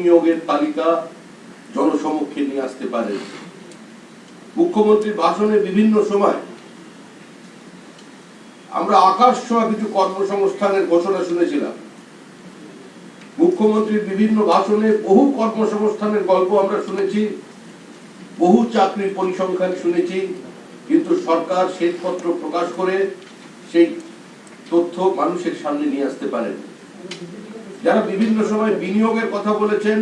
বিনিয়োগের তালিকা জনসমক্ষে নিয়ে আসতে পারেন। মুখ্যমন্ত্রীর ভাষণে বিভিন্ন সময় আমরা আকাশ ছোঁয়া কিছু কর্মসংস্থানের ঘোষণা শুনেছিলাম। মুখ্যমন্ত্রীর বিভিন্ন ভাষণে বহু কর্মসংস্থানের গল্প আমরা শুনেছি, বহু চাকরির পরিসংখ্যান শুনেছি, কিন্তু সরকার শ্বেতপত্র প্রকাশ করে সেই তথ্য মানুষের সামনে নিয়ে আসতে পারেন। যারা বিভিন্ন সময় বিনিয়োগের কথা বলেছেন,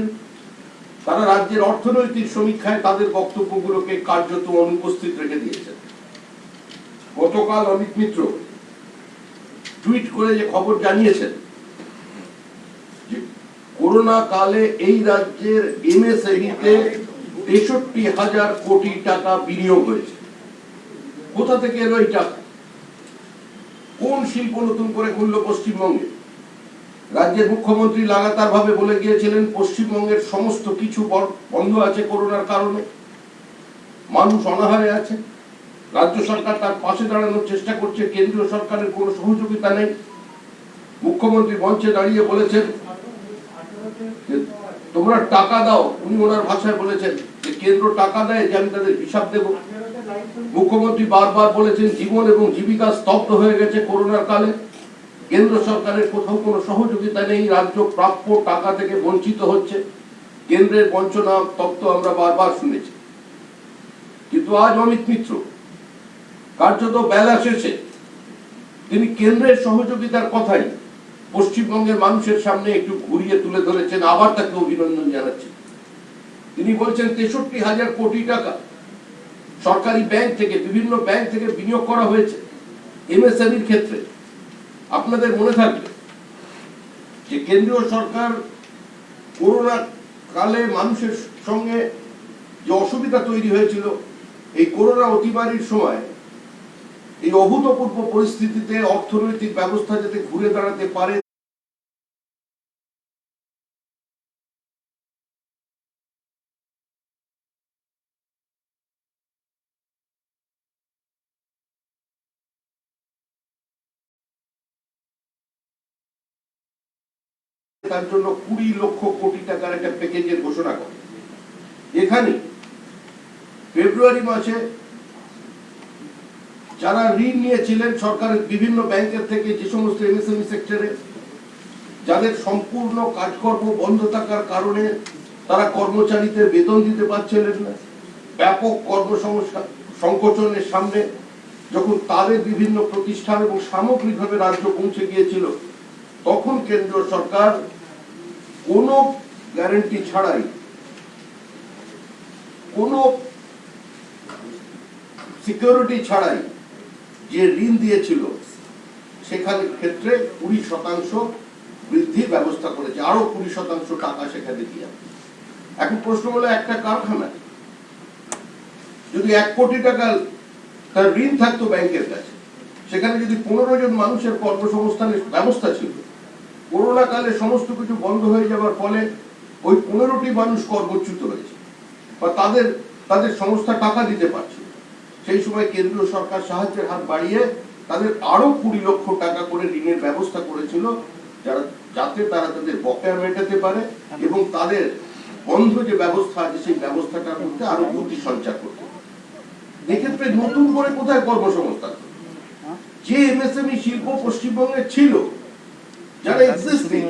তারা রাজ্যের অর্থনৈতিক সমীক্ষায় তাদের বক্তব্যগুলোকে কার্যত অনুপস্থিত রেখে দিয়েছেন। গতকাল অমিত মিত্র টুইট করে যে খবর জানিয়েছেন যে করোনা কালে এই রাজ্যের এমএসএমইতে ৬৩,০০০ কোটি টাকা বিনিয়োগ হয়েছে। কোথা থেকে এলো এই টাকা? কোন শিল্প নতুন করে খুললো পশ্চিমবঙ্গে? রাজ্যের মুখ্যমন্ত্রী লাগাতার ভাবে বলে গিয়েছিলেন পশ্চিমবঙ্গের সমস্ত কিছু বন্ধ আছে করোনার কারণে, মানুষ অনাহারে আছে, রাজ্য সরকার তার পাশে দাঁড়ানোর চেষ্টা করছে, কেন্দ্রীয় সরকারের কোনো সহযোগিতা নেই। মুখ্যমন্ত্রী মঞ্চে দাঁড়িয়ে বলেছেন যে তোমরা টাকা দাও, উনি ওনার ভাষায় বলেছেন যে কেন্দ্র টাকা দেয় যে আমি তাদের হিসাব দেব। মুখ্যমন্ত্রী বারবার বলেছেন জীবন এবং জীবিকা স্তব্ধ হয়ে গেছে করোনার কালে, কেন্দ্র সরকারের কোথাও কোনো সহযোগিতা নেই, রাজ্য প্রাপ্য টাকা থেকে বঞ্চিত হচ্ছে, কেন্দ্রের বঞ্চনা তত্ত্ব আমরা বারবার শুনেছি। কিন্তু আজ অমিত মিত্র কার্যত বেলা শেষে তিনি কেন্দ্রের সহযোগিতার কথাই পশ্চিমবঙ্গের মানুষের সামনে একটু ঘুরিয়ে তুলে ধরেছেন, আবার তাকে অভিনন্দন জানাচ্ছি। তিনি বলছেন ৬৩,০০০ কোটি টাকা সরকারি ব্যাংক থেকে, বিভিন্ন ব্যাংক থেকে বিনিয়োগ করা হয়েছে এমএসএমইর ক্ষেত্রে। আপনাদের মনে থাকবে যে কেন্দ্রীয় সরকার করোনা কালে মানুষের সঙ্গে যে অসুবিধা তৈরি হয়েছিল, এই করোনা অতিমারির সময় এই অভূতপূর্ব পরিস্থিতিতে অর্থনৈতিক ব্যবস্থা যাতে ঘুরে দাঁড়াতে পারে তার জন্য ২০ লক্ষ কোটি টাকার একটা প্যাকেজের ঘোষণা করে। এখানে ফেব্রুয়ারি মাসে যারা ঋণ নিয়েছিলেন সরকারের বিভিন্ন ব্যাংকের থেকে, যে সমস্ত এমএসএমই সেক্টরে যাদের সম্পূর্ণ কাজকর্ম বন্ধ থাকার কারণে তারা কর্মচারীদের বেতন দিতে পারছিলেন না, ব্যাপক কর্মসংস্থান সংকোচনের সামনে যখন তাদের বিভিন্ন প্রতিষ্ঠান এবং সামগ্রিকভাবে রাজ্য পৌঁছে গিয়েছিল, তখন কেন্দ্রীয় সরকার কোনো গ্যারান্টি ছাড়াই, কোনো সিকিউরিটি ছাড়াই যে ঋণ দিয়েছিল সেখানে ক্ষেত্রে ২০% বৃদ্ধির ব্যবস্থা করেছে, আরো ২০% টাকা সেখানে দিয়ে। এখন প্রশ্ন হলো, একটা কারখানা যদি ১ কোটি টাকা তার ঋণ থাকতো ব্যাংকের কাছে, সেখানে যদি ১৫ জন মানুষের কর্মসংস্থানের ব্যবস্থা ছিল, করোনা কালে সমস্ত কিছু বন্ধ হয়ে যাওয়ার ফলে ওই ১৫টি মানুষ কর্মচ্যুত হয়েছে বা তাদের সংস্থা টাকা দিতে পারছে। সেই সময় কেন্দ্রীয় সরকার সাহায্যের হাত বাড়িয়ে তাদের আরো ২০ লক্ষ টাকা করে ঋণের ব্যবস্থা করেছিল, যাতে তারা তাদের বকেয়া মেটাতে পারে এবং তাদের বন্ধ যে ব্যবস্থা আছে সেই ব্যবস্থাটার মধ্যে আরো গতি সঞ্চার করতে পারে। এক্ষেত্রে নতুন করে কোথায় কর্মসংস্থান? যে এমএসএমই শিল্প পশ্চিমবঙ্গে ছিল, যারা এক্সিস্টিং,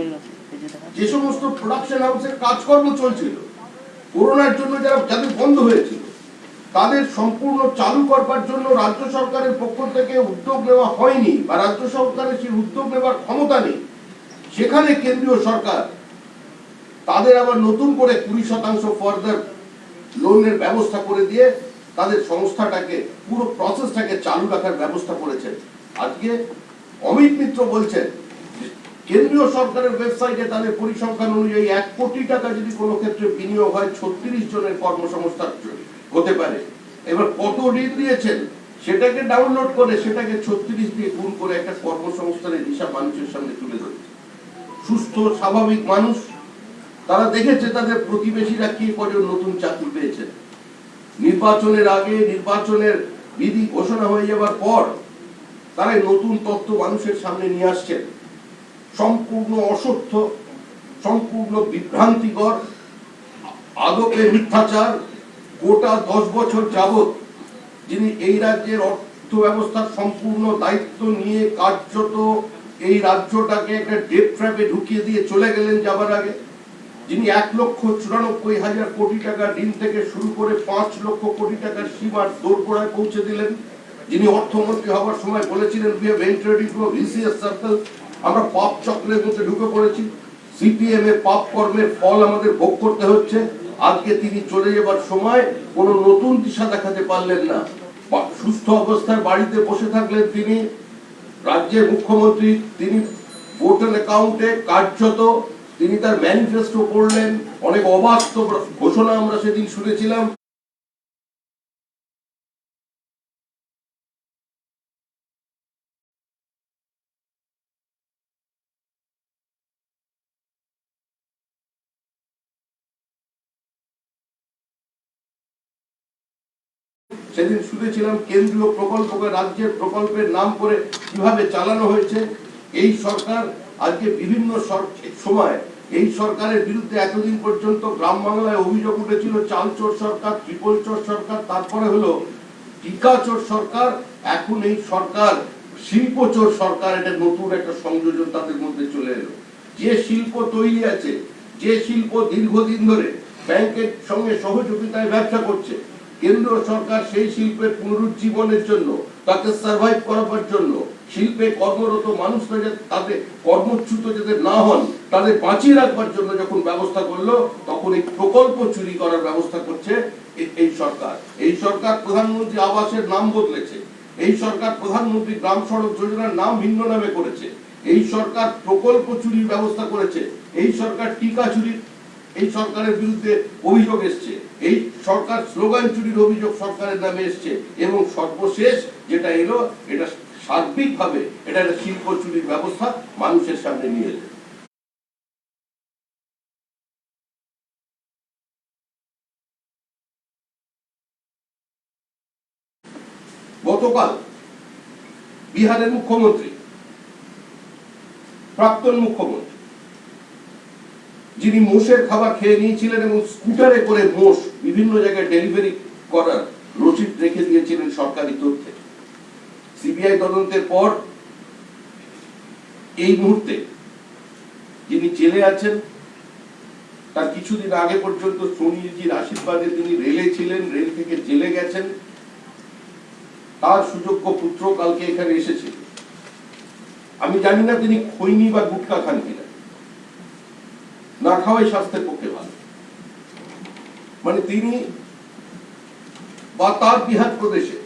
যে সমস্ত প্রোডাকশন হাউসের কাজকর্ম চলছিল, করোনার জন্য যাদের বন্ধ হয়েছিল, তাদের সম্পূর্ণ চালু করবার জন্য রাজ্য সরকারের পক্ষ থেকে উদ্যোগ নেওয়া হয়নি বা রাজ্য সরকারের সেই উদ্যোগ নেওয়ার ক্ষমতা নেই। সেখানে কেন্দ্রীয় সরকার তাদের আবার নতুন করে ২০% ফার্দার লোনের ব্যবস্থা করে দিয়ে তাদের সংস্থাটাকে, পুরো প্রসেসটাকে চালু রাখার ব্যবস্থা করেছে। আজকে অমিত মিত্র বলছেন কেন্দ্রীয় সরকারের ওয়েবসাইটে তাদের পরিসংখ্যান অনুযায়ী ১ কোটি টাকা যদি কোনো ক্ষেত্রে বিনিয়োগ হয়, ৩৬ জনের কর্মসংস্থান হতে পারে। এবার কত ঋণ দিয়েছেন সেটাকে ডাউনলোড করে সেটাকে ৩৬ দিয়ে গুণ করে একটা কর্মসংস্থানের হিসাব মানুষের সামনে তুলে ধরেছে। সুস্থ স্বাভাবিক মানুষ তারা দেখেছে তাদের প্রতিবেশীরা কি কজন নতুন চাকরি পেয়েছেন। নির্বাচনের আগে, নির্বাচনের বিধি ঘোষণা হয়ে যাওয়ার পর তারা নতুন তথ্য মানুষের সামনে নিয়ে আসছেন। সম্পূর্ণ অসত্য, সম্পূর্ণ বিভ্রান্তিকর আদপে মিথ্যাচার, গোটা 10 বছর যাবৎ যিনি এই রাজ্যের অর্থ ব্যবস্থার সম্পূর্ণ দায়িত্ব নিয়ে কার্যত এই রাজ্যটাকে একটা ডেপ ট্র্যাপে ঢুকিয়ে দিয়ে চলে গেলেন যাবার আগে, যিনি 1,94,000 কোটি টাকা ঋণ থেকে শুরু করে 5 লক্ষ কোটি টাকার সীমার দোরগোড়ায় পৌঁছে দিলেন, যিনি অর্থমন্ত্রী হওয়ার সময় বলেছিলেন we have entered into a vicious circle, আমরা পাপ চক্রের মধ্যে ঢুকে পড়েছি, সিপিএম এর পাপ কর্মের ফল আমাদের ভোগ করতে হচ্ছে। আজকে তিনি চলে যাবার সময় কোনো নতুন দিশা দেখাতে পারলেন না। সুস্থ অবস্থায় বাড়িতে বসে থাকলেন তিনি, রাজ্যের মুখ্যমন্ত্রী, তিনি ভোটার অ্যাকাউন্টে কার্যত তিনি তার ম্যানিফেস্টো পড়লেন, অনেক অবাস্তব ঘোষণা আমরা সেদিন শুনেছিলাম। সেদিন শুনেছিলাম কেন্দ্রীয় প্রকল্পকে রাজ্যের প্রকল্পের নাম করে কিভাবে চালানো হয়েছে। এই সরকার আজকে বিভিন্ন সময় এই সরকারের বিরুদ্ধে এতদিন পর্যন্ত গ্রাম বাংলায় অভিযোগ উঠেছিল চাল চোর সরকার, ট্রিপল চোর সরকার, তারপরে হলো টিকা চোর সরকার, এখন এই সরকার শিল্প চোর সরকার। এটা নতুন একটা সংযোজন তাদের মধ্যে চলে এলো। যে শিল্প তৈরি আছে, যে শিল্প দীর্ঘদিন ধরে ব্যাংকের সঙ্গে সহযোগিতায় ব্যবসা করছে, কেন্দ্র সরকার সেই শিল্পের পুনরুজ্জীবনের জন্য, তাকে সার্ভাইভ করাবার জন্য, শিল্পে কর্মরত মানুষরা যাতে তাদের কর্মচ্যুত যাতে না হন, তাদের বাঁচিয়ে রাখবার জন্য যখন ব্যবস্থা করলো, তখন এই প্রকল্প চুরি করার ব্যবস্থা করছে এই সরকার। এই সরকার প্রধানমন্ত্রী আবাসের নাম বদলেছে, এই সরকার প্রধানমন্ত্রী গ্রাম সড়ক যোজনার নাম ভিন্ন নামে করেছে, এই সরকার প্রকল্প চুরির ব্যবস্থা করেছে, এই সরকার টিকা চুরির, এই সরকারের বিরুদ্ধে অভিযোগ এসছে, এই সরকার স্লোগান চুরির অভিযোগ সরকারের নামে এসছে, এবং সর্বশেষ যেটা এলো, এটা সার্বিকভাবে এটা একটা শিল্প চুরির ব্যবস্থা মানুষের সামনে নিয়ে এলো। গতকাল বিহারের মুখ্যমন্ত্রী, প্রাক্তন মুখ্যমন্ত্রী, যিনি মোষের খাবার খেয়ে নিয়েছিলেন এবং স্কুটারে করে মোষ বিভিন্ন জায়গায় ডেলিভারি করার রসিদ রেখে দিয়েছিলেন সরকারি তথ্যে, সিবিআই তদন্তের পর এই মুহূর্তে যিনি জেলে আছেন, তার কিছুদিন আগে পর্যন্ত সোনিজির আশীর্বাদে তিনি রেলে ছিলেন, রেল থেকে জেলে গেছেন, তার সুযোগ্য পুত্র কালকে এখানে এসেছে। আমি জানি না তিনি খৈনি বা গুটকা খান কিনা, না খাওয়াই স্বাস্থ্যের পক্ষে ভালো। মানে তিনি বা তার বিহার প্রদেশে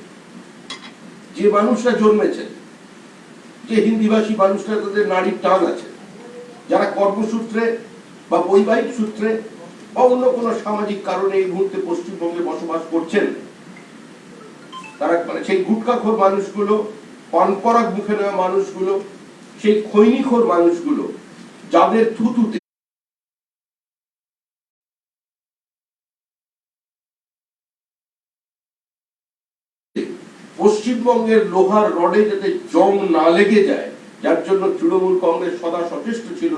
যে মানুষরা জন্মেছেন, যে হিন্দিভাষী মানুষরা, তাদের নারীর টান আছে, যারা কর্মসূত্রে বা বৈবাহিক সূত্রে বা অন্য কোনো সামাজিক কারণে এই মুহূর্তে পশ্চিমবঙ্গে বসবাস করছেন, তারা মানে সেই গুটখাখোর মানুষগুলো, পান পরাগ মুখে নেওয়া মানুষগুলো, সেই খৈনিখোর মানুষগুলো, যাদের থুতুতে পশ্চিমবঙ্গের লোহার রডে যাতে জং না লেগে যায়, যার জন্য তৃণমূল কংগ্রেস সদা সচেষ্ট ছিল।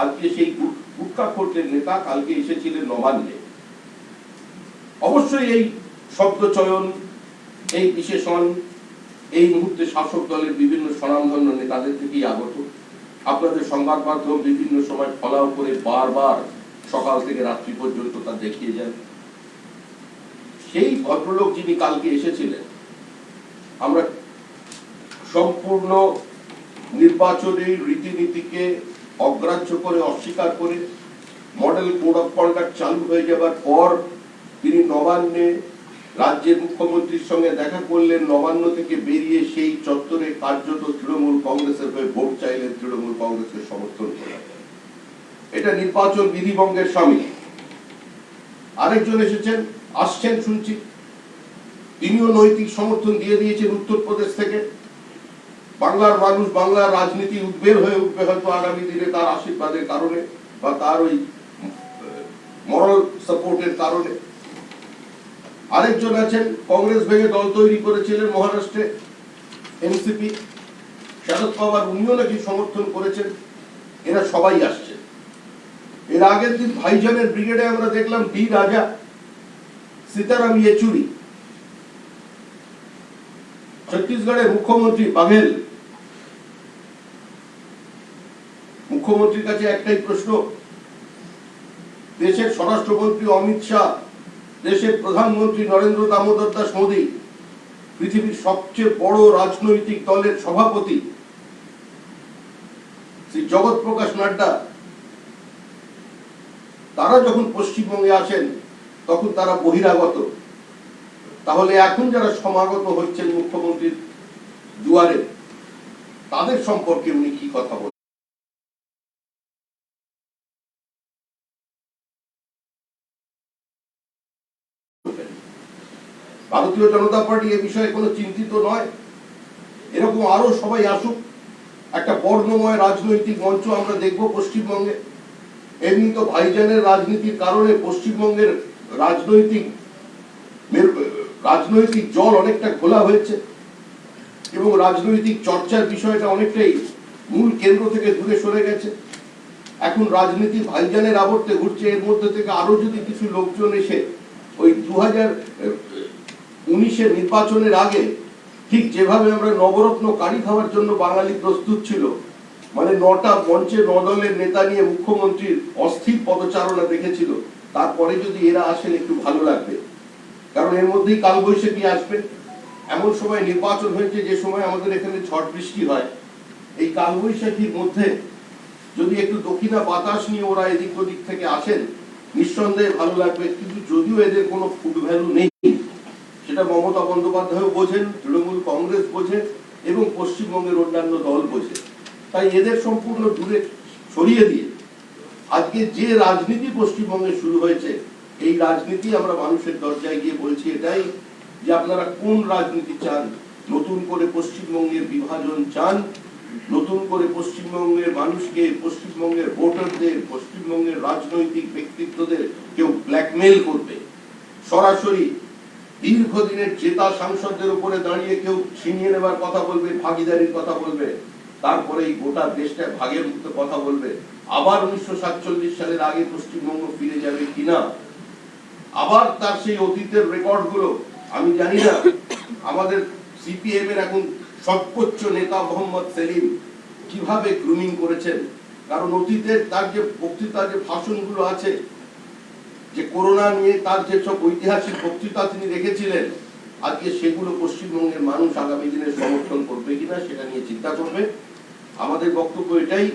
আজকে সেই গুটখাখোরদের নেতা কালকে এসেছিলেন নবান্নে। অবশ্যই এই শব্দ চয়ন, এই বিশেষণ এই মুহূর্তে শাসক দলের বিভিন্ন স্বনামধন্য নেতাদের থেকেই আগত। আপনাদের সংবাদ মাধ্যম বিভিন্ন সময় ফলাও করে বারবার সকাল থেকে রাত্রি পর্যন্ত তা দেখিয়ে যান। সেই ভদ্রলোক যিনি কালকে এসেছিলেন, আমরা সম্পূর্ণ নির্বাচনী রীতিনীতিকে অগ্রাহ্য করে, অস্বীকার করে, মডেল কোড অফ কন্ডাক্ট চালু হয়ে যাবার পর তিনি নবান্নে রাজ্যের মুখ্যমন্ত্রীর সঙ্গে দেখা করলেন, নবান্ন থেকে বেরিয়ে সেই চত্বরে কার্যত তৃণমূল কংগ্রেসের হয়ে ভোট চাইলেন, তৃণমূল কংগ্রেসকে সমর্থন করেন। এটা নির্বাচন বিধিভঙ্গের সামিল। আরেকজন এসেছেন, আসছেন শুনছি, তিনিও নৈতিক সমর্থন দিয়ে দিয়েছেন উত্তরপ্রদেশ থেকে। বাংলার মানুষ, বাংলার রাজনীতি উদ্বেল হয়ে উঠবে হয়তো আগামী দিনে তার আশীর্বাদের কারণে বা তার ওই মরাল সাপোর্টের কারণে। আরেকজন আছেন, কংগ্রেস ভেঙে দল তৈরি করেছিলেন মহারাষ্ট্রে এনসিপি, শরদ পাওয়ার, উনিও নাকি সমর্থন করেছেন। এরা সবাই আসছে। এর আগের দিন ভাইজানের ব্রিগেডে আমরা দেখলাম ডি রাজা সীতারাম ইয়েচুরি, ছত্তিশগড়ের মুখ্যমন্ত্রী বাঘেল। মুখ্যমন্ত্রীর কাছে একটাই প্রশ্ন, দেশের স্বরাষ্ট্রমন্ত্রী অমিত শাহ, দেশের প্রধানমন্ত্রী নরেন্দ্র দামোদর দাস মোদী, পৃথিবীর সবচেয়ে বড় রাজনৈতিক দলের সভাপতি শ্রী জগৎ প্রকাশ নাড্ডা, তারা যখন পশ্চিমবঙ্গে আসেন তখন তারা বহিরাগত। তাহলে এখন যারা সমাগত হচ্ছেন মুখ্যমন্ত্রীর দুয়ারে, তাদের সম্পর্কে উনি কি কথা বলেন? ভারতীয় জনতা পার্টি এ বিষয়ে কোনো চিন্তিত নয়। এরকম আরো সবাই আসুক, একটা বর্ণময় রাজনৈতিক মঞ্চ আমরা দেখব পশ্চিমবঙ্গে। এমনি তো ভাইজানের রাজনীতির কারণে পশ্চিমবঙ্গের রাজনৈতিক জল অনেকটা ঘোলা হয়েছে এবং রাজনৈতিক চর্চার বিষয়টা অনেকটাই মূল কেন্দ্র থেকে দূরে সরে গেছে। এখন রাজনীতি ভাইজানের আবর্তে ঘুরছে। এর মধ্যে থেকে আরো যদি কিছু লোকজন এসে ওই 2019-এর নির্বাচনের আগে ঠিক যেভাবে আমরা নবরত্ন কারি খাওয়ার জন্য বাঙালি প্রস্তুত ছিল, মানে 9টা মঞ্চে 9 দলের নেতা নিয়ে মুখ্যমন্ত্রীর অস্থির পদচারণা দেখেছিল, তারপরে যদি এরা আসেন একটু ভালো লাগবে। কারণ এর মধ্যেই কালবৈশাখী আসবে। এমন সময় নির্বাচন হয়েছে যে সময় আমাদের এখানে ঝড় বৃষ্টি হয়। এই কালবৈশাখীর মধ্যে যদি একটু দক্ষিণা বাতাস নিয়ে ওরা এদিক ওদিক থেকে আসেন, নিঃসন্দেহে ভালো লাগবে। কিন্তু যদিও এদের কোনো ফুড ভ্যালু নেই, সেটা মমতা বন্দ্যোপাধ্যায় বোঝেন, তৃণমূল কংগ্রেস বোঝে এবং পশ্চিমবঙ্গের অন্যান্য দল বোঝে। তাই এদের সম্পূর্ণ দূরে সরিয়ে দিয়ে আজকে যে রাজনীতি পশ্চিমবঙ্গে শুরু হয়েছে, এই রাজনীতি আমরা মানুষের দরজায় গিয়ে বলছি এটাই যে আপনারা কোন রাজনীতি চান। নতুন করে পশ্চিমবঙ্গের বিভাজন চান, নতুন করে পশ্চিমবঙ্গের মানুষকে, পশ্চিমবঙ্গের ভোটারদের, পশ্চিমবঙ্গের রাজনৈতিক ব্যক্তিত্বদের কেউ ব্ল্যাকমেল করবে, সরাসরি দীর্ঘদিনের জেতা সাংসদদের উপরে দাঁড়িয়ে কেউ ছিনিয়ে নেবার কথা বলবে, ভাগিদারির কথা বলবে, তারপরে এই গোটা দেশটা ভাগের মতো কথা বলবে। আবার 1947 সালের আগে পশ্চিমবঙ্গ ফিরে যাবে কিনা, আবার তার সেই অতীতের রেকর্ড গুলো, আমি জানি না আমাদের সিপিএম এর এখন সর্বোচ্চ নেতা মোহাম্মদ সেলিম কিভাবে গ্রুমিং করেছেন। কারণ অতীতের তার যে বক্তৃতা, যে ভাষণগুলো আছে, যে করোনা নিয়ে তার যে সব ঐতিহাসিক বক্তৃতা তিনি রেখেছিলেন, আজকে সেগুলো পশ্চিমবঙ্গের মানুষ আগামী দিনে সমর্থন করবে কিনা সেটা নিয়ে চিন্তা করবে। আমাদের বক্তব্য এটাই,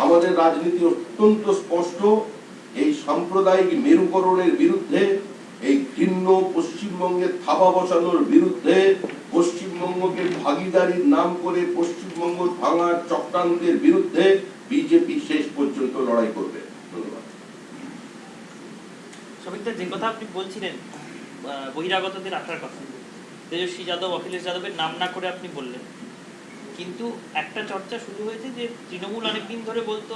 আমাদের রাজনীতি অত্যন্ত স্পষ্ট। এই সাম্প্রদায়িক মেরুকরণের বিরুদ্ধে, এই ঘৃণ্য পশ্চিমবঙ্গের থাবা বসানোর বিরুদ্ধে, পশ্চিমবঙ্গকে ভাগিদারির নাম করে পশ্চিমবঙ্গ ভাঙার চক্রান্তের বিরুদ্ধে বিজেপি শেষ পর্যন্ত লড়াই করবে। ধন্যবাদ। সবিকদা, যে কথা আপনি বলছিলেন বহিরাগতদের আসার কথা, তেজস্বী যাদব, অখিলেশ যাদবের নাম না করে আপনি বললেন, কিন্তু একটা চর্চা শুরু হয়েছে যে তৃণমূল অনেকদিন ধরে বলতো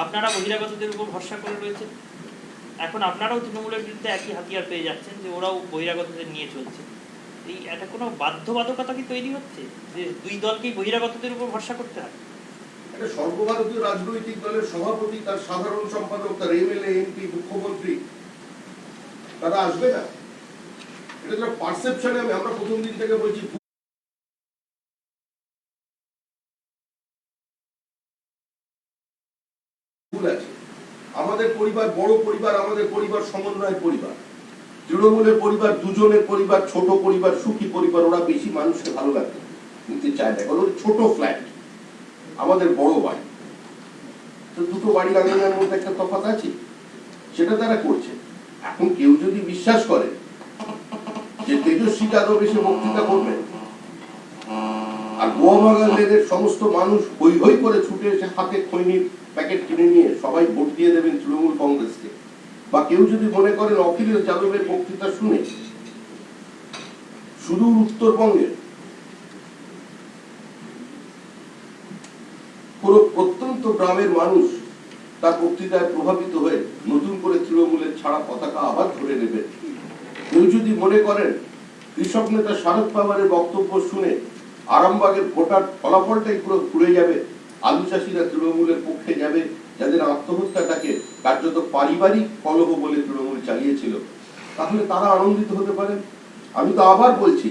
আপনারা বহিরাগতদের উপর ভরসা করে রয়েছে, এখন আপনারাও তৃণমূলের বিরুদ্ধে একই হাতিয়ার পেয়ে যাচ্ছেন যে ওরাও বহিরাগতদের নিয়ে চলছে। এই একটা কোনো বাধ্যবাধকতা কি তৈরি হচ্ছে যে দুই দলকেই বহিরাগতদের উপর ভরসা করতে হয়? একটা সর্বভারতীয় রাজনৈতিক দলের সভাপতি, তার সাধারণ সম্পাদক, তার এমএলএ, এমপি, মুখ্যমন্ত্রী, তারা আসবে না? এটা তো পারসেপশনে আমরা প্রথম দিন থেকে বলছি ভুল আছে। আমাদের পরিবার বড় পরিবার, আমাদের পরিবার সমন্বয় পরিবার। তৃণমূলের পরিবার দুজনের পরিবার, ছোট পরিবার, সুখী পরিবার, ওরা বেশি মানুষকে ভালো লাগে নিতে চায় না, কারণ ছোট ফ্ল্যাট, আমাদের বড় বাড়ি। তো দুটো বাড়ি লাগানোর মধ্যে একটা তফাৎ আছে, সেটা তারা করছে। এখন কেউ যদি বিশ্বাস করে যে তেজস্বী যাদব এসে বক্তৃতা করবেন আর গোয়াবাগানের সমস্ত মানুষ হই হই করে ছুটে এসে হাতে খৈনির প্যাকেট কিনে নিয়ে সবাই ভোট দিয়ে দেবেন তৃণমূল কংগ্রেসকে, বা কেউ যদি মনে করেন অখিলেশ যাদবের বক্তৃতা শুনে শুধু উত্তরবঙ্গের কোন প্রত্যন্ত গ্রামের মানুষ তার বক্তৃতায় প্রভাবিত হয়ে নতুন করে তৃণমূলের ছাড়া পতাকা আবার ধরে নেবেন, কেউ যদি মনে করেন কৃষক নেতা শারদ পাওয়ারের বক্তব্য শুনে আরামবাগের ভোটার ফলাফলটাই পুরো ঘুরে যাবে, আলু চাষিরা তৃণমূলের পক্ষে যাবে, যাদের আত্মহত্যাটাকে কার্যত পারিবারিক কলহ বলে তৃণমূল চালিয়েছিল, তাহলে তারা আনন্দিত হতে পারেন। আমি তো আবার বলছি,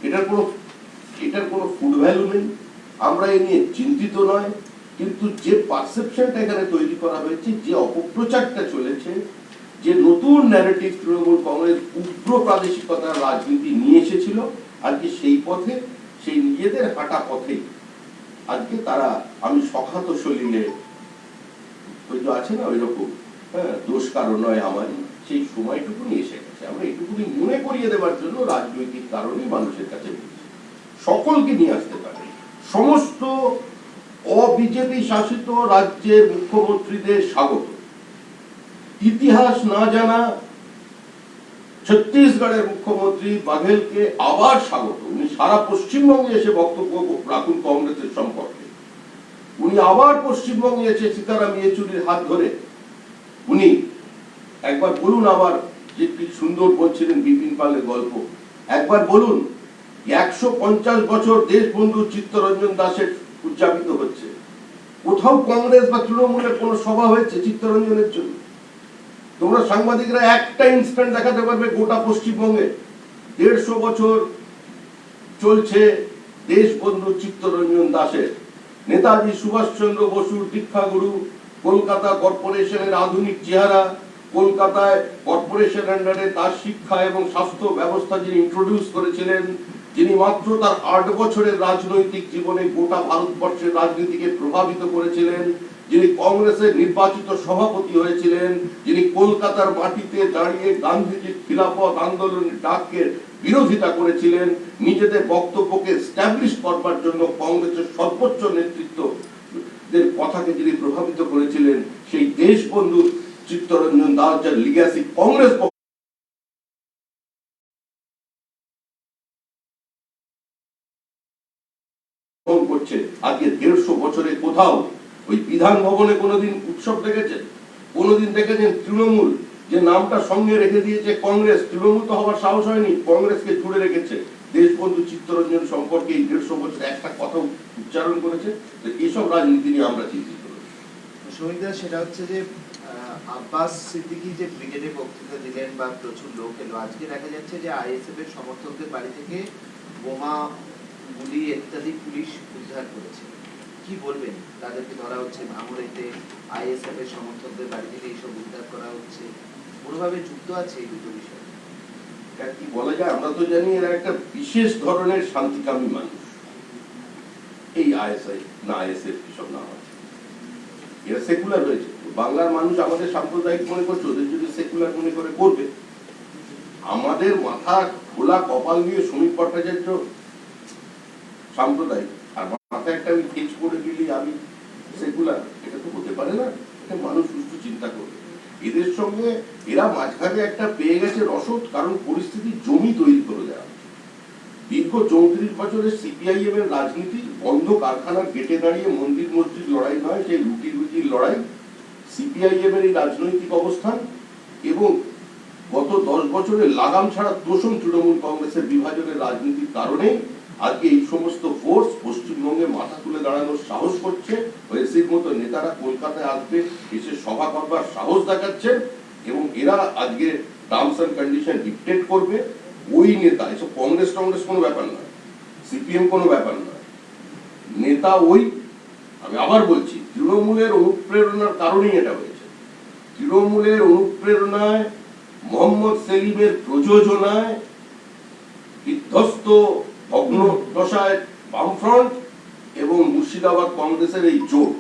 এটার কোনো ফুড ভ্যালু নেই, আমরা এ নিয়ে চিন্তিত নয়, কিন্তু যে পারসেপশনটা এখানে তৈরি করা হয়েছে, যে অপপ্রচারটা চলেছে, যে নতুন ন্যারেটিভ তৃণমূল কংগ্রেস উগ্র প্রাদেশিকতার রাজনীতি নিয়ে এসেছিল, আজকে সেই পথে, সেই নিজেদের হাঁটা পথেই আজকে তারা, আমি সখাত সলিলে ওই যে আছে না ওই রকম, হ্যাঁ, দোষ কারণ নয় আমারই, সেই সময়টুকুনি এসে গেছে। আমরা এইটুকুনি মনে করিয়ে দেওয়ার জন্য রাজনৈতিক কারণেই মানুষের কাছে সকলকে নিয়ে আসতে পারে। সমস্ত অবিজেপি শাসিত রাজ্যের মুখ্যমন্ত্রীদের স্বাগত। ইতিহাস না জানা ছত্তিশগড়ের মুখ্যমন্ত্রী বাঘেলকে আবার স্বাগত। উনি সারা পশ্চিমবঙ্গে এসে বক্তব্য রাখুন কংগ্রেসের সম্পর্কে। উনি আবার পশ্চিমবঙ্গে এসে সীতারাম ইয়েচুরির হাত ধরে উনি একবার বলুন, আবার যে কি সুন্দর বলছিলেন বিপিন পালের গল্প, একবার বলুন 150 বছর দেশবন্ধু চিত্তরঞ্জন দাসের উদযাপিত হচ্ছে, কোথাও কংগ্রেস বা তৃণমূলের কোন সভা হয়েছে চিত্তরঞ্জনের জন্য? তোমরা সাংবাদিকরা একটা ইনস্ট্যান্ট দেখাতে পারবে গোটা পশ্চিমবঙ্গে 150 বছর চলছে দেশবন্ধু চিত্তরঞ্জন দাসের, নেতাজি সুভাষচন্দ্র বসুর দীক্ষাগুরু, কলকাতা কর্পোরেশনের আধুনিক চেহারা, কলকাতায় কর্পোরেশন আন্ডারে তার শিক্ষা এবং স্বাস্থ্য ব্যবস্থা যিনি ইন্ট্রোডিউস করেছিলেন, যিনি মাত্র তার 8 বছরের রাজনৈতিক জীবনে গোটা ভারতবর্ষের রাজনীতিকে প্রভাবিত করেছিলেন, যিনি কংগ্রেসের নির্বাচিত সভাপতি হয়েছিলেন, যিনি কলকাতার মাটিতে দাঁড়িয়ে গান্ধীজির খিলাফত আন্দোলনের ডাককে বিরোধিতা করেছিলেন, নিজেদের বক্তব্যকে এস্টাবলিশ করবার জন্য কংগ্রেসের সর্বোচ্চ নেতৃত্বদের কথাকে যিনি প্রভাবিত করেছিলেন, সেই দেশবন্ধু চিত্তরঞ্জন দাস, যার লিগ্যাসি কংগ্রেস করছে আজকে 150 বছরে কোথাও ওই বিধান ভবনে কোনোদিন উৎসব দেখেছেন? কোনোদিন দেখেছেন তৃণমূল যে নামটা সঙ্গে রেখে দিয়েছে কংগ্রেস? তৃণমূল তো হওয়ার সাহস হয়নি, কংগ্রেসকে জুড়ে রেখেছে। দেশবন্ধু চিত্তরঞ্জন সম্পর্কে এই 150 বছরে একটা কথা উচ্চারণ করেছে। এসব রাজনীতি নিয়ে আমরা চিন্তিত। সুমিতা, সেটা হচ্ছে যে আব্বাস সিদ্দিকী যে ব্রিগেডে বক্তৃতা দিলেন বা প্রচুর লোক এলো, আজকে দেখা যাচ্ছে যে আইএসএফ এর সমর্থকদের বাড়ি থেকে বোমা, গুলি ইত্যাদি পুলিশ উদ্ধার করেছে। কি বলবেন? তাদেরকে ধরা হচ্ছে ভাঙড়েতে, আইএসএফ এর সমর্থকদের বাড়ি থেকে এইসব উদ্ধার করা হচ্ছে, কোনোভাবে যুক্ত আছে এই দুটো বিষয়? কি বলা যায়, আমরা তো জানি এরা একটা বিশেষ ধরনের শান্তিকামী মানুষ। এই আইএসআই না আইএসএফ কিসব না হয়, এরা সেকুলার হয়েছে। বাংলার মানুষ আমাদের সাম্প্রদায়িক মনে করছে, ওদের যদি সেকুলার মনে করে করবে। আমাদের মাথা খোলা কপাল নিয়ে শ্রমিক ভট্টাচার্য সাম্প্রদায়িক, আর মাথায় একটা আমি ফিক্স করে দিলি আমি সেকুলার, এটা তো হতে পারে না। এটা মানুষ সুস্থ চিন্তা করবে। এদের সঙ্গে এরা মাঝখানে একটা পেয়ে গেছে রসদ, কারণ পরিস্থিতি জমি তৈরি করে দেওয়া। দীর্ঘ 34 বছরের সিপিআইএম এর রাজনীতি বন্ধ কারখানার গেটে দাঁড়িয়ে মন্দির মসজিদ লড়াই নয়, সেই রুটি রুটির লড়াই। সিপিআইএম এর এই রাজনৈতিক অবস্থান এবং গত 10 বছরের লাগাম ছাড়া তোষণ তৃণমূল কংগ্রেসের বিভাজনের রাজনীতির কারণে আজকে এই সমস্ত ফোর্স পশ্চিমবঙ্গে মাথা তুলে দাঁড়ানোর সাহস করছে। ওয়েসির মতো নেতারা কলকাতায় আসবে, এসে সভা করবার সাহস দেখাচ্ছেন, এবং এরা আজকে টার্মস এন্ড কন্ডিশন ডিকটেট করবে। ওই নেতা, এসব কংগ্রেস কোনো ব্যাপার নয়, সিপিএম কোনো ব্যাপার নয়, নেতা ওই। আমি আবার বলছি, তৃণমূলের অনুপ্রেরণার কারণেই এটা হয়েছে। তৃণমূলের অনুপ্রেরণায়, মোহাম্মদ সেলিমের প্রযোজনায় বিধ্বস্ত ভগ্ন দশায় বামফ্রন্ট এবং মুর্শিদাবাদ কংগ্রেসের এই জোট,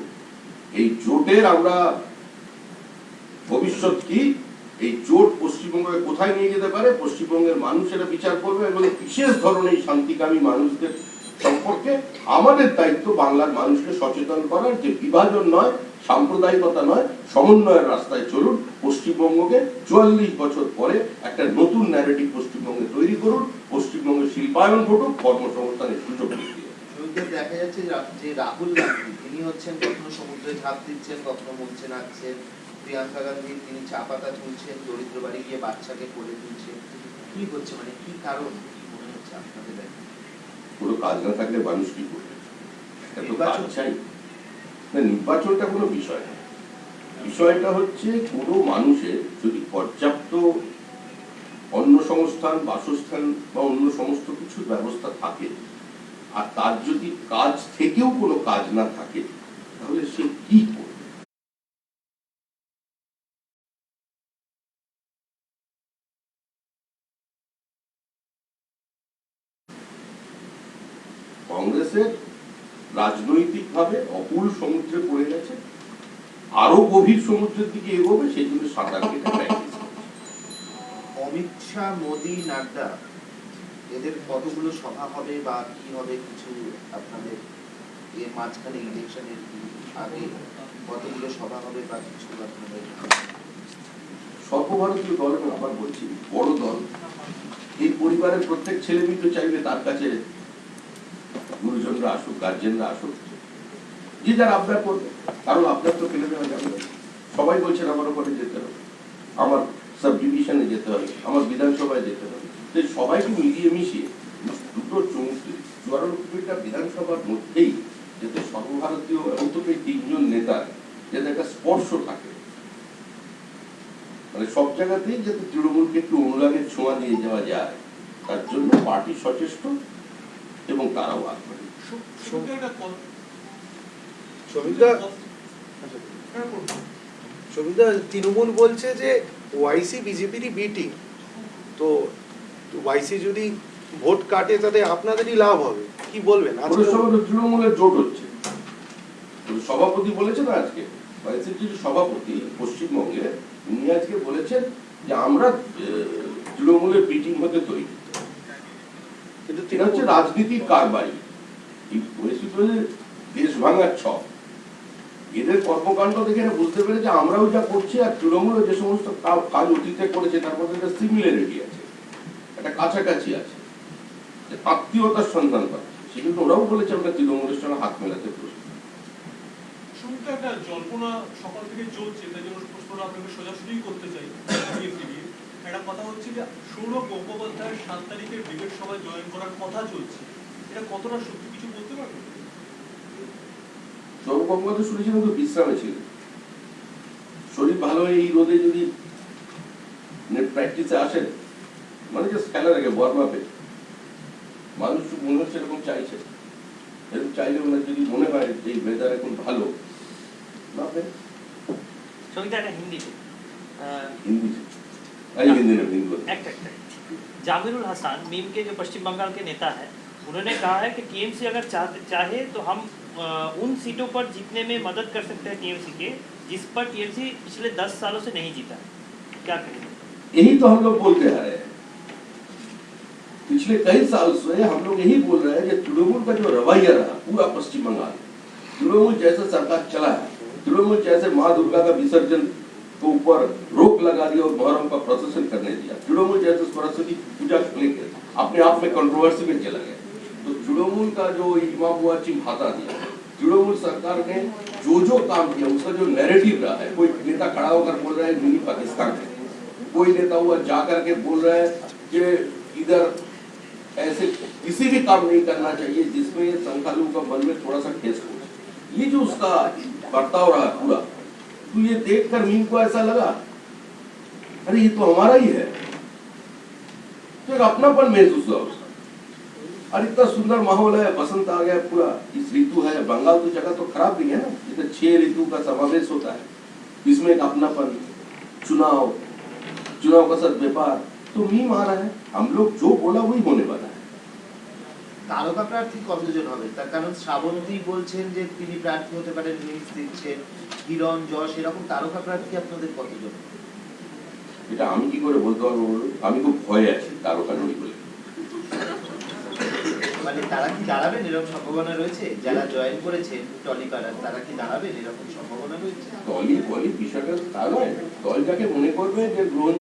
এই জোটের আমরা ভবিষ্যৎ কি, এই জোট পশ্চিমবঙ্গকে কোথায় নিয়ে যেতে পারে, পশ্চিমবঙ্গের মানুষেরা বিচার করবে। এবং বিশেষ ধরনের শান্তিকামী মানুষদের সম্পর্কে আমাদের দায়িত্ব বাংলার মানুষকে সচেতন করার, যে বিভাজন নয়, সাম্প্রদায়িকতা নয়, সমন্বয়ের রাস্তায় চলুন। পশ্চিমবঙ্গকে 44 বছর পরে একটা নতুন ন্যারেটিভ পশ্চিমবঙ্গে তৈরি করুন। পশ্চিমবঙ্গে শিল্পায়ন ঘটুক, কর্মসংস্থানের সুযোগ দিয়ে। দেখা যাচ্ছে যে রাহুল গান্ধী তিনি হচ্ছেন কখনো সমুদ্রে ঝাঁপ দিচ্ছেন, কখনো মঞ্চে নাচছেন। প্রিয়াঙ্কা গান্ধী তিনি চা পাতা তুলছেন, দরিদ্র বাড়ি গিয়ে বাচ্চাকে কোলে তুলছেন। কি হচ্ছে, মানে কি কারণ, কি মনে হচ্ছে আপনাদের? কোনো কাজ না থাকলে মানুষ কি করবে? নির্বাচন চাই না, নির্বাচনটা কোনো বিষয় না। বিষয়টা হচ্ছে কোনো মানুষের যদি পর্যাপ্ত কর্মসংস্থান, বাসস্থান বা অন্য সমস্ত কিছু ব্যবস্থা থাকে, আর তার যদি কাজ থেকেও কোনো কাজ না থাকে, তাহলে সে কি করবে? কংগ্রেসের রাজনৈতিকভাবে অকুল সমুদ্রে পড়ে গেছে, আরো গভীর সমুদ্রের দিকে এগোবে, সেই জন্য সাঁতার কেটে প্র্যাকটিস করছে। অমিত শাহ, মোদি, নাড্ডা এদের কতগুলো সভা হবে বা কি হবে কিছু আপনাদের এর মাঝখানে ইলেকশনের আগে কতগুলো সভা হবে বা কিছু আপনাদের? সর্বভারতীয় দল, আমি আবার বলছি, বড় দল, এই পরিবারের প্রত্যেক ছেলে মেয়ে তো চাইবে তার কাছে গুরুজনরা আসুক, গার্জেনরা আসুক, যে যার আবদার করবে। কারণ আবদার তো ফেলে দেওয়া যাবে না। সবাই বলছেন আমার ওপরে যেতে হবে, আমার সাব ডিভিশনে যেতে হবে, আমার বিধানসভায় যেতে হবে। তো সবাইকে মিলিয়ে মিশিয়ে দুটো 54টা বিধানসভার মধ্যেই যাতে সর্বভারতীয় অন্তত 3জন নেতার যাতে একটা স্পর্শ থাকে, মানে সব জায়গাতেই যাতে তৃণমূলকে একটু অনুরাগের ছোঁয়া দিয়ে যাওয়া যায়, তার জন্য পার্টি সচেষ্ট এবং তারাও আগ্রহী। সবিতা, তৃণমূল বলছে যে ওয়াইসি বিজেপিরই বি টিম, তো ওয়াইসি যদি ভোট কাটে তাতে আপনাদেরই লাভ হবে, কি বলবেন? আজকে তৃণমূলের জোট হচ্ছে, সভাপতি বলেছেন আজকে, ওয়াইসির সভাপতি পশ্চিমবঙ্গে, উনি আজকে বলেছেন যে আমরা তৃণমূলের মিটিং হতে তৈরি। কিন্তু এটা হচ্ছে রাজনীতির কারবারি, দেশ ভাঙার ছক। এদের কর্মকাণ্ড দেখে বুঝতে পেরেছে আমরাও যা করছি আর তৃণমূলও যে সমস্ত কাজ অতীতে করেছে তার মধ্যে একটা সিমিলারিটি আছে, একটা কাছাকাছি আছে, আত্মীয়তার সন্ধান পাচ্ছে। সেজন্য ওরাও বলেছে আমরা তৃণমূলের সঙ্গে হাত মেলাতে প্রস্তুত। শুনতে একটা জল্পনা সকাল থেকে চলছে, তাই জন্য প্রশ্নটা আপনাকে সোজাসুজি করতে চাই। একটা কথা হচ্ছে যে সৌরভ গঙ্গোপাধ্যায়ের 7 তারিখের ব্রিগেড সভায় জয়েন করার কথা চলছে, এটা কতটা সত্যি কিছু বলতে পারবেন? সৌরভ গঙ্গোপাধ্যায় শুনেছিলাম তো বিশ্রামে ছিলেন, শরীর ভালো হয়ে এই রোদে যদি প্র্যাকটিসে আসেন, মানে জাস্ট খেলার আগে ওয়ার্ম আপে, মানুষ মনে হচ্ছে এরকম চাইছে, এরকম চাইলে ওনার যদি মনে হয় যে এই ওয়েদার এখন ভালো না পেরে সঙ্গীতা একটা হিন্দি হিন্দি एक जामिरुल हसन मीम के जो पश्चिम बंगाल के नेता है, उन्होंने कहा है कि टीएमसी अगर चाहे तो हम उन सीटों पर जीतने में मदद कर सकते हैं टीएमसी के, जिस पर टीएमसी पिछले 10 सालों से नहीं जीता। क्या कहेंगे? यही तो हम लोग बोलते आ रहे हैं, पिछले कई साल से हम लोग यही बोल रहे हैं कि तृणमूल का जो रवैया रहा पूरा पश्चिम बंगाल, तृणमूल जैसे सरकार चला है, तृणमूल जैसे माँ दुर्गा का विसर्जन को ऊपर रोक लगा दिया और मुहर्रम का प्रोसेसन करने दिया, तृणमूल जैसे सरस्वती पूजा लेके अपने आप में कंट्रोवर्सी में चला गया, तो तृणमूल का जो इमाम हुआ चिन्हाता दिया, तृणमूल सरकार ने जो काम किया उसका जो नैरेटिव रहा है, कोई नेता खड़ा होकर बोल रहा है मिनी पाकिस्तान है, कोई नेता हुआ जाकर के बोल रहा है कि इधर ऐसे किसी भी काम नहीं करना चाहिए जिसमें संख्यालु का मन में थोड़ा सा ठेस हो, ये जो उसका बर्ताव रहा पूरा, तो ये देखकर मीम को ऐसा लगा अरे ये तो हमारा ही है, तो एक अपनापन महसूस हुआ उसका। और इतना सुंदर माहौल है, बसंत आ गया पूरा, इस ऋतु है, बंगाल तो जगह तो खराब नहीं है ना, इधर 6 ऋतु का समावेश होता है, इसमें एक अपनापन, चुनाव का सदव्यवहार, तो मीम आ रहा है, हम लोग जो बोला वही होने वाला है। তারকা প্রার্থী কতজন হবে? তার কারণ শ্রাবন্তী বলছেন যে তিনি প্রার্থী হতে পারেন, নিউজ দিচ্ছেন, কিরণ, যশ, এরকম তারকা প্রার্থী আপনাদের কতজন? এটা আমি কি করে বলতে পারবো? আমি খুব ভয়ে আছি তারকা নই বলে। মানে তারা কি দাঁড়াবেন এরকম সম্ভাবনা রয়েছে? যারা জয়েন করেছেন টলিপাড়ার তারা কি দাঁড়াবেন এরকম সম্ভাবনা রয়েছে? দলই বিষয়টা তা নয়, দল যাকে মনে করবে যে গ্রহণ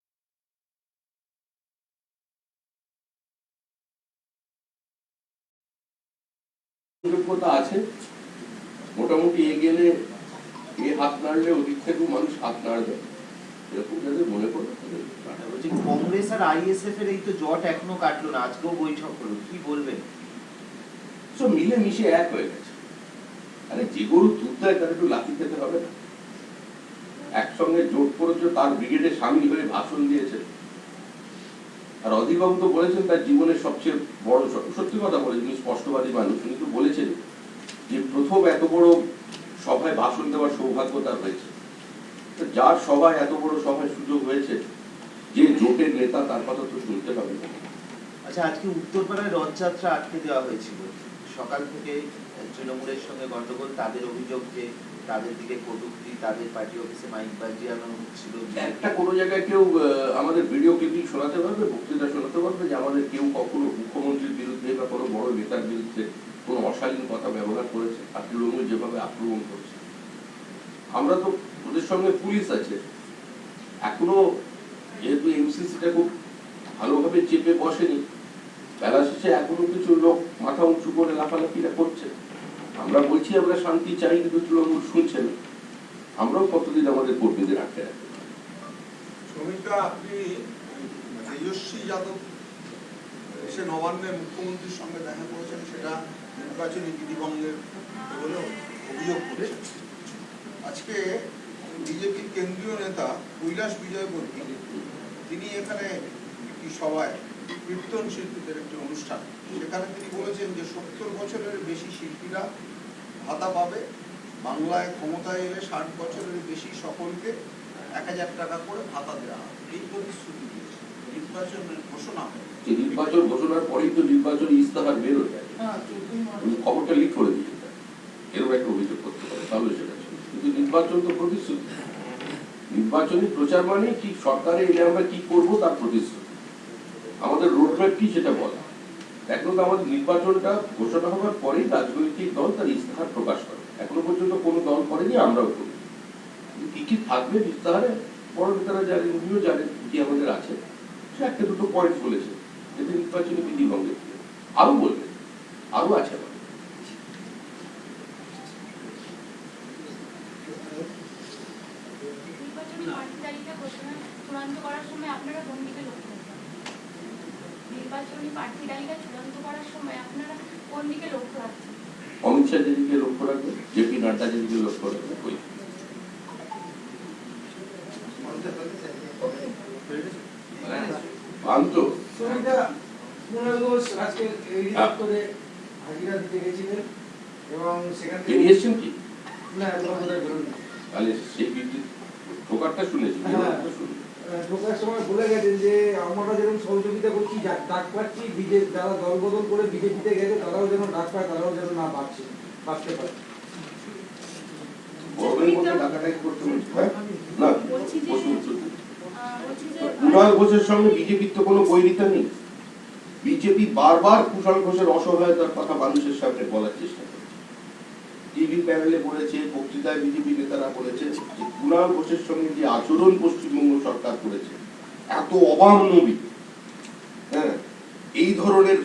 যোগ্যতা আছে, মোটামুটি এগেলে এ হাত নাড়লে ওদিক থেকেও মানুষ হাত নাড়বে, এরকম যাদের মনে করবে। বলছি কংগ্রেস আর আইএসএফ এর এই তো জট এখনো কাটলো না, আজকেও বৈঠক হলো, কি বলবেন? সব মিলে মিশে এক হয়ে গেছে। আরে যে গরু দুধ দেয় তার একটু লাথি খেতে হবে না? একসঙ্গে জোট করেছে, তার ব্রিগেডে সামিল হয়ে ভাষণ দিয়েছে, আর অধীরবাবু তো বলেছেন তার জীবনের সবচেয়ে বড় সত্যি কথা বলেছেন, উনি স্পষ্টবাদী মানুষ, উনি তো বলেছেন যে প্রথম এত বড় সভায় ভাষণ দেওয়ার সৌভাগ্য তার হয়েছে। তো যার সভায় এত বড় সভায় সুযোগ হয়েছে, যে জোটের নেতা, তার কথা তো শুনতে হবে। আচ্ছা, আজকে উত্তরপাড়ায় রথযাত্রা আটকে দেওয়া হয়েছিল, সকাল থেকে তৃণমূলের সঙ্গে গন্ডগোল, তাদের অভিযোগ যে তাদের দিকে কটূক্তি, তাদের পার্টি অফিসে মাইক বাজিয়ানো হচ্ছিল। একটা কোনো জায়গায় কেউ আমাদের ভিডিও ক্লিপিং শোনাতে পারবে, বক্তৃতা শোনাতে পারবে যে আমাদের কেউ কখনো মুখ্যমন্ত্রীর বিরুদ্ধে বা কোনো বড় নেতার বিরুদ্ধে কোনো অশালীন কথা ব্যবহার করেছে, আর তৃণমূল যেভাবে আক্রমণ করছে। আমরা তো ওদের সঙ্গে পুলিশ আছে, এখনো যেহেতু এমসিসিটা খুব ভালোভাবে চেপে বসেনি, বেলা শেষে এখনো কিছু লোক মাথা উঁচু করে লাফালাফিরা করছে। আমরা বলছি আমরা শান্তি চাই, কিন্তু তৃণমূল শুনছে না। আমরাও কতদিন আমাদের কর্মীদের আটকে রাখবো? শ্রমিকরা, আপনি তেজস্বী যাদব এসে নবান্নের মুখ্যমন্ত্রীর সঙ্গে দেখা করেছেন, সেটা নির্বাচনী বিধিভঙ্গের বলে অভিযোগ করেছেন। আজকে বিজেপির কেন্দ্রীয় নেতা কৈলাস বিজয়বর্গী তিনি এখানে একটি সভায় কীর্তন শিল্পীদের একটি অনুষ্ঠান, সেখানে তিনি বলেছেন যে 70 বছরের বেশি শিল্পীরা ভাতা পাবে, বাংলায় ক্ষমতায় এলে 60 বছরের বেশি সকলকে 1000 টাকা করে ভাতা দেওয়া হবে। এই প্রতিশ্রুতি দিয়েছে, নির্বাচনের ঘোষণা হয়। নির্বাচন ঘোষণার পরেই তো নির্বাচনী ইস্তাহার বের হয়ে যায়, খবরটা লিক করে দিয়ে যায়, এরকম একটা অভিযোগ করতে পারে, তাহলে সেটা ছিল। কিন্তু নির্বাচন তো প্রতিশ্রুতি, নির্বাচনী প্রচার মানে কি, সরকারে এলে আমরা কি করবো তার প্রতিশ্রুতি, আমাদের রোডম্যাপ কি সেটা বলা। এখন তো আমাদের নির্বাচনটা ঘোষণা হওয়ার পরেই রাজনৈতিক দল তার ইস্তাহার প্রকাশ করে, এখনো পর্যন্ত কোনো দল করেনি, আমরাও করি। কি কি থাকবে ইস্তাহারে বড় নেতারা জানেন, উনিও জানেন কি আমাদের আছে। সে একটা দুটো পয়েন্ট বলেছে, এতে নির্বাচনী বিধি ভঙ্গে আরো বলবে, আরো আছে আমাদের। নির্বাচনী প্রার্থী তালিকা ঘোষণা চূড়ান্ত করার সময় আপনারা কোন দিকে লক্ষ্য রাখবেন? নির্বাচনী প্রার্থী তালিকা চূড়ান্ত করার সময় আপনারা কোন দিকে লক্ষ্য রাখছেন? অমিত শাহ যেদিকে লক্ষ্য রাখবে, জেপি নাড্ডা যেদিকে লক্ষ্য রাখবে, ওই আন্ত বেরিয়ে এসছেন কি? তাহলে সেই ঠোকারটা শুনেছি, ঢোকার সময় বলে গেছেন যে আমরা যেরকম সহযোগিতা করছি, ডাক পাচ্ছি, যারা দল বদল করে বিজেপিতে গেছে তারাও যেন ডাক পায়, তারাও যেন না বাঁচতে পারে। গরমের মধ্যে ডাকাডাকি করতে বলছি, হ্যাঁ না কুণাল ঘোষের সঙ্গে বিজেপির তো কোনো বৈরিতা নেই। বিজেপি বারবার কুণাল ঘোষের অসহায়তার কথা মানুষের সামনে বলার চেষ্টা করছে, টিভি প্যানেলে বলেছে, বক্তৃতায় বিজেপি নেতারা বলেছে যে কুণাল ঘোষের সঙ্গে যে আচরণ পশ্চিমবঙ্গ সরকার করেছে এত অমানবিক, হ্যাঁ, এই ধরনের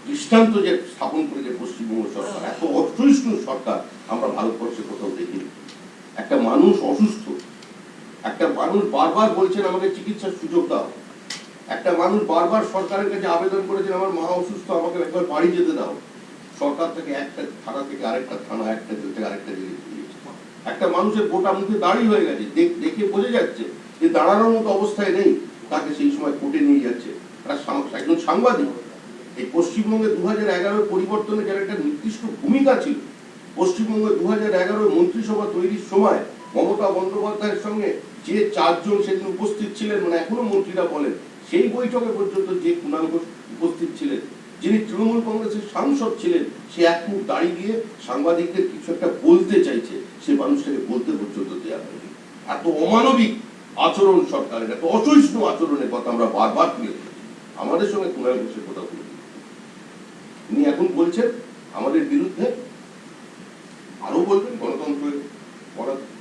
দৃষ্টান্ত যে স্থাপন করেছে পশ্চিমবঙ্গ সরকার, এত অসহিষ্ণু সরকার আমরা ভারতবর্ষে কোথাও দেখিনি। একটা মানুষ অসুস্থ, একটা মানুষ বারবার বলছেন আমাকে চিকিৎসার সুযোগ দাও, একটা মানুষ বারবার সরকারের কাছে আবেদন করেছেন আমার মা অসুস্থ, আমাকে একবার বাড়ি যেতে দাও, সরকার থেকে একটা থানা থেকে আরেকটা থানা, একটা জেল থেকে আরেকটা জেলে দিয়েছে। একটা মানুষের গোটা মুখে দাঁড়িয়ে হয়ে গেছে, দেখে বোঝা যাচ্ছে যে দাঁড়ানোর মতো অবস্থায় নেই, তাকে সেই সময় কোর্টে নিয়ে যাচ্ছে একজন সাংবাদিক। এই পশ্চিমবঙ্গে 2011 পরিবর্তনে যার একটা নির্দিষ্ট ভূমিকা ছিল, পশ্চিমবঙ্গে 2011 মন্ত্রিসভা তৈরির সময় মমতা বন্দ্যোপাধ্যায়ের সঙ্গে যে 4 জন সেদিন উপস্থিত ছিলেন, মানে এখনো মন্ত্রীরা বলেন, সেই বৈঠকে পর্যন্ত যে কুণাল ঘোষ উপস্থিত ছিলেন, যিনি তৃণমূল কংগ্রেসের সাংসদ ছিলেন, সে এক মুখ দাঁড়িয়ে গিয়ে সাংবাদিকদের কিছু একটা বলতে চাইছে, সে মানুষটাকে বলতে পর্যন্ত দেওয়া হয়নি। এত অমানবিক আচরণ সরকারের, এত অসহিষ্ণু আচরণের কথা আমরা বারবার তুলে ধরেছি। আমাদের সঙ্গে কুণাল ঘোষের কথা বলি, উনি এখন বলছেন আমাদের বিরুদ্ধে, আরো বলবেন, গণতন্ত্রের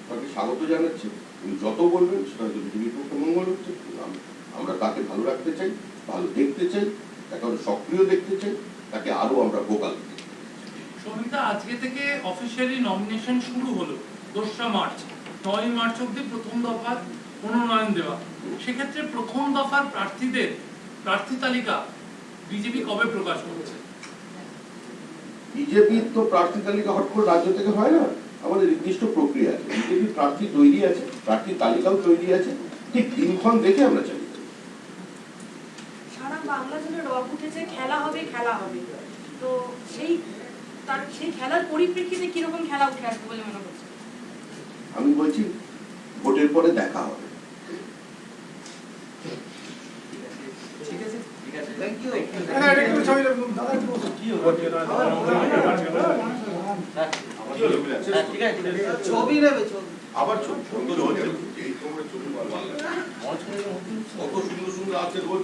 তাকে স্বাগত জানাচ্ছে, উনি যত বলবেন সেটা হয়তো পৃথিবীর পক্ষে মঙ্গল হচ্ছে। আমরা তাকে ভালো রাখতে চাই, ভালো দেখতে চাই, তাকে আরো সক্রিয় দেখতে চাই, তাকে আরো আমরা ভোকাল। সমিতা, আজকে থেকে অফিসিয়ালি নমিনেশন শুরু হলো 2রা মার্চ, 9 মার্চ অব্দি প্রথম দফার মনোনয়ন দেওয়া। সেক্ষেত্রে প্রথম দফার প্রার্থীদের প্রার্থী তালিকা বিজেপি কবে প্রকাশ করছে? বিজেপির তো প্রার্থী তালিকা হট করে রাজ্য থেকে হয় না, আমাদের নির্দিষ্ট প্রক্রিয়া আছে। বিজেপির প্রার্থী তৈরি আছে, প্রার্থী তালিকাও তৈরি আছে, ঠিক দিনক্ষণ দেখে আমরা চাই। সারা টক উঠেছে খেলা হবে তো সেই খেলার পরিপ্রেক্ষিতে কিরকম খেলা উঠে আসবে বলে মনে করছে? আমি বলছি ভোটের পরে দেখা হবে। Thank you. ছবি নেবে ছবি। আবার ছবি সুন্দর হচ্ছে, এই তোমরা ছবি ভালো লাগে। কত সুন্দর সুন্দর আছে রোজ